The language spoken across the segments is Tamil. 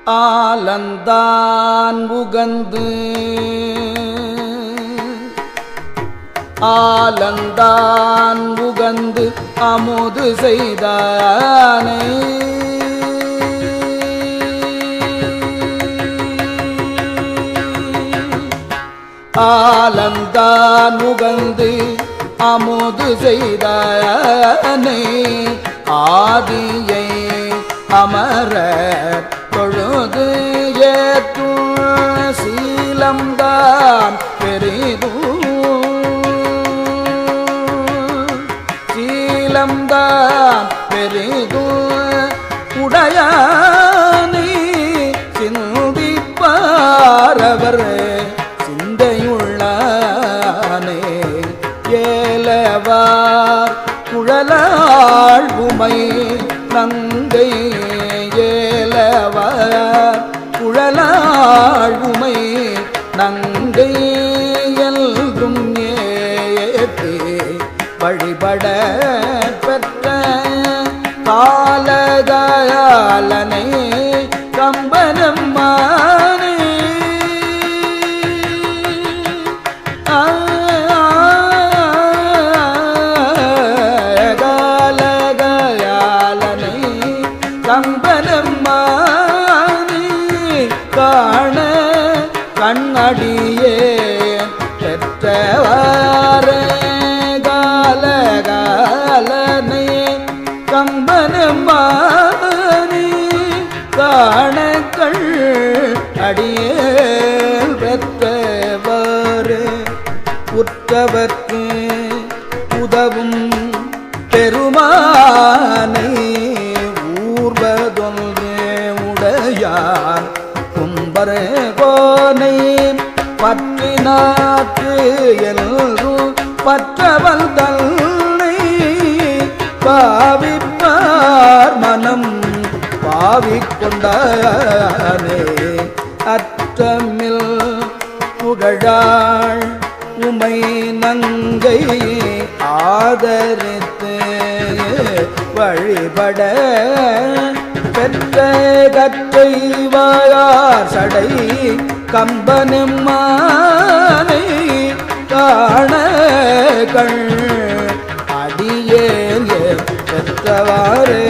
ஆலந்தான் உகந்து ஆலந்தான் உகந்து அமுது செய்தானை ஆலந்தான் உகந்து அமுது செய்தானை ஆதியை அமரர் தொழுது ஏற்றும் சீலம்தான் பெரிது சீலம்தான் பெரிது உடையானை சிந்திப்பாரவர் சிந்தையுள்ளானே ஏலவார் குழலாள் உமை நங்கை ஏலவார் குழலாள் உமை நங்கை எல்கும் ஏற்றி வழிபட பெற்ற காலகாலனை கம்பனம்மானே காலகாலனை கம்பனம்மானே காண கண்ணடியே பெற்றவாரே காலகாலனை கம்பனம்மானே காணக்கள் அடியே பெற்றவாரே உற்றவர்க்கு உதவும் பெருமானை ஊர்வதொன்றே உடையான் கும்பரே கோனை பற்றினாற்று எல்லோரும் பற்றவல் தன்னை பாவிப்பார் மனம் பாவிக்கொண்டானே அற்றமில் புகழாள் உமை நங்கை ஆதரித்து வழிபட பெற்ற கற்றை வாயார் சடை கம்பனம்மானை காண கண் அடியே பெற்றவாரே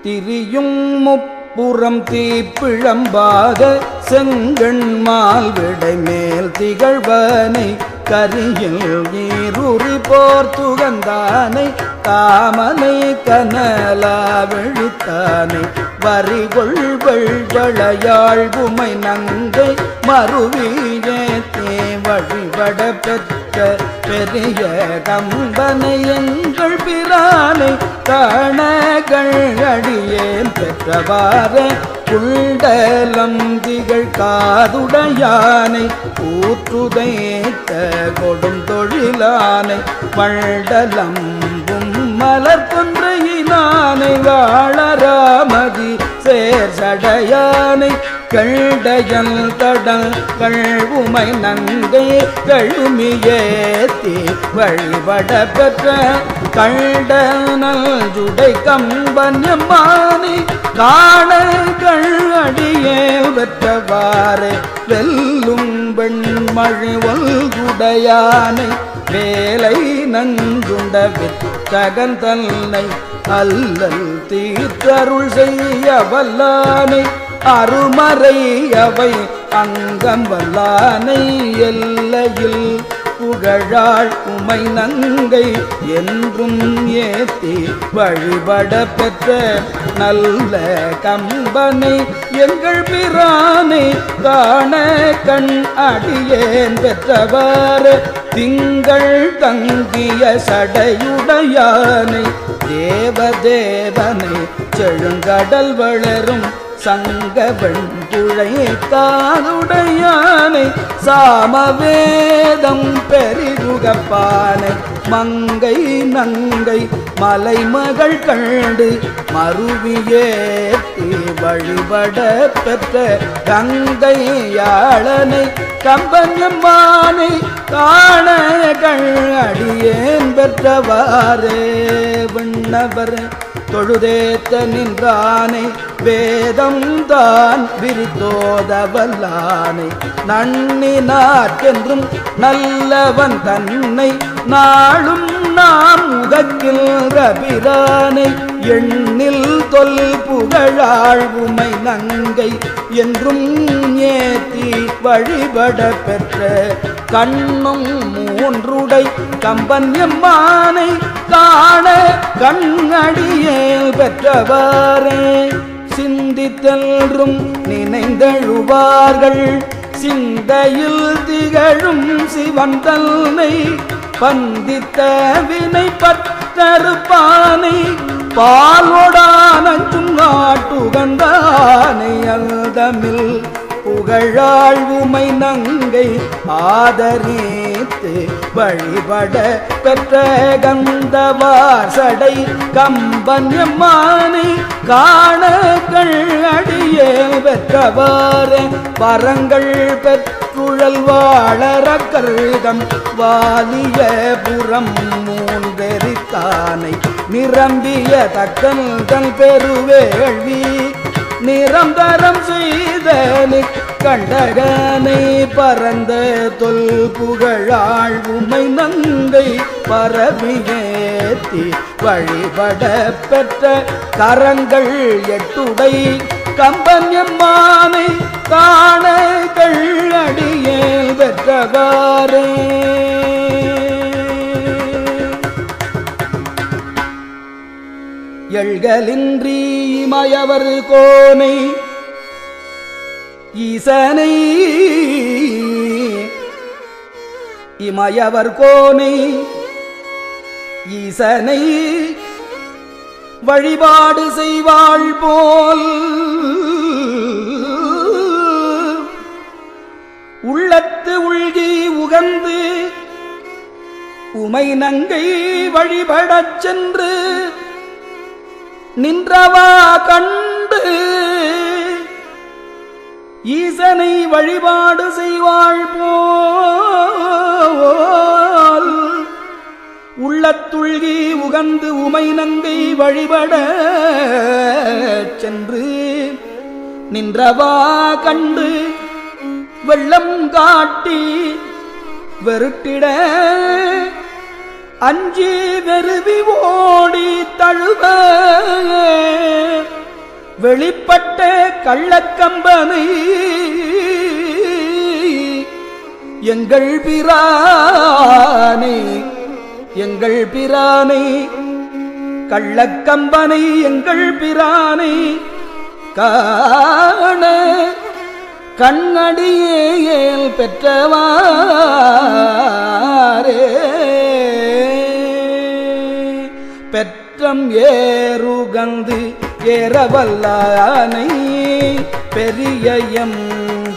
திரியும் முப்புறம் தீப்பிழம்பாக செங்கண்மால் விடை மேல் திகழ்வனை கரியில் நீருறி போர் துகந்தானை காமனை கனலா விழித்தானை வரிகொள் வெள்வளையாள் உமை நங்கை மறுவியே தே வழிபட பெற்ற பெரிய கம்பனை எங்கள் பிரானை காணகள் அடியேன் பெற்றவாறே குண்டலம் திகழ் காதுடையானை ஊற்றுதைத்த கொடும் தொழிலானை வண்டலம்பும் மலர் கொன்றையினானை வாழராமதி சேர் சடையானை கள்டையல் தடல் கழ்வுமை நங்கை கழுமியேத்தி வழிபட பெற்ற கண்டனல் ஜுடை கம்பன்யம்மானை காண கழடியே பெற்றவாறே வெல்லும் வெண்மழி ஒல்குடையானை வேலை நங்குண்ட வித்தகன் தன்னை அல்லல் தீர்த்தருள் செய்ய வல்லானை அருமறை அவை அங்கம் வல்லானை எல்லையில் புகழாள் உமை நங்கை என்றும் ஏத்தி வழிபட பெற்ற நல்ல கம்பனை எங்கள் பிரானை காண கண் அடியேன் பெற்றவாறு திங்கள் தங்கிய சடையுடையானை தேவதேவனை செழுங்கடல் வளரும் சங்கவன் புழை காதுடையானை சாமவேதம் பெரிதுகப்பானை மங்கை நங்கை மலைமகள் கண்டு மருவியேத்தி வழிபட பெற்ற கங்கையாளனை கம்பன்யம்மானை காணகள் அடியேன் பெற்றவாறே விண்ணவர் தொழுதேத்த நின்றானை வேதம் தான் விரித்தோதவல்லானை நன்னினார்க்கென்றும் நல்லவன் தன்னை நாளும் நாம் உகக்கின்ற பிரானை எண்ணில் தொல் புகழாழ்வுமை நங்கை என்றும் ஏத்தி வழிபட பெற்ற கண்ணும் மூன்றுடை கம்பன்யம்மானை காண கண்ணடியேல் பெற்றவாறே சிந்தித்தல்றும் நினைந்தழுவார்கள் சிந்தையில் திகழும் சிவன் தன்னை பந்தித்த வினை பற்றறுப்பானை பால்வொடானும் நாட்டுகந்தானை அல்தமில் புகழாழ்வுமை நங்கை ஆதரித்து வழிபட பெற்ற கந்தவாசடை கம்பன்யம்மானை காணகள் அடியே பெற்றவாறே பரங்கள் பெற்றுழல் வாழற கருதம் வாலிய புறம் மூன்றெரித்தானை நிரம்பிய தக்கன் தன் பெருவேள்வி நிரந்தரம் செய்த கண்டகனை பரந்த தொல் புகழாழ்வுமை நங்கை பரவியேத்தி வழிபட பெற்ற கரங்கள் எட்டுடை கம்பன்யம்மானை காணகள் அடியேல் பெற்றவாறே எழ்கலின்றி மயவர் கோனை ஈசனை இமயவர் கோனை ஈசனை வழிபாடு செய்வாள் போல் உள்ளத்து உள்கி உகந்து உமை நங்கை வழிபடச் சென்று நின்றவா கண்டு ஈசனை வழிபாடு செய்வாள் போல் உள்ளத்துள்கி உகந்து உமை நங்கை வழிபட சென்று நின்றவா கண்டு வெள்ளம் காட்டி வெருட்டிட அஞ்சி வெறுவி ஓடி தழுவ வெளிப்பட்ட கள்ளக்கம்பனை எங்கள் பிரானை கள்ளக்கம்பனை எங்கள் பிரானை காண கண்ணடியேல் பெற்றவாரே பெற்றம் ஏறுகந்து ஏறவல்லானை பெரியயம்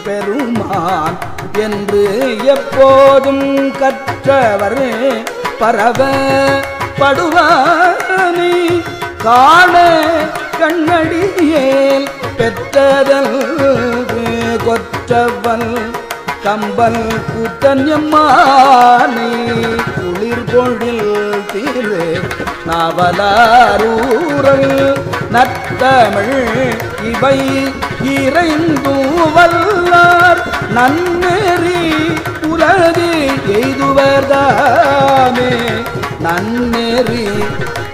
பெருமான் என்று எப்போதும் கற்றவர் பரவ படுவானை காண கண்ணடியேல் பெற்றதல் கொற்றவன் கம்பல் கூத்தன்யம்மானை குளிர் பொழில் தீரு நாவலாரூரல் நத்தமிழ் இவை இறைந்தூவல்லார் நன்னெறி உலகு எய்துவர்தாமே நன்னெறி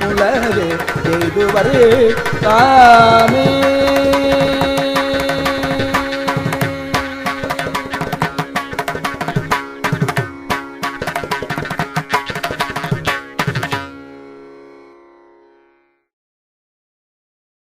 உலகு எய்துவர் தாமே.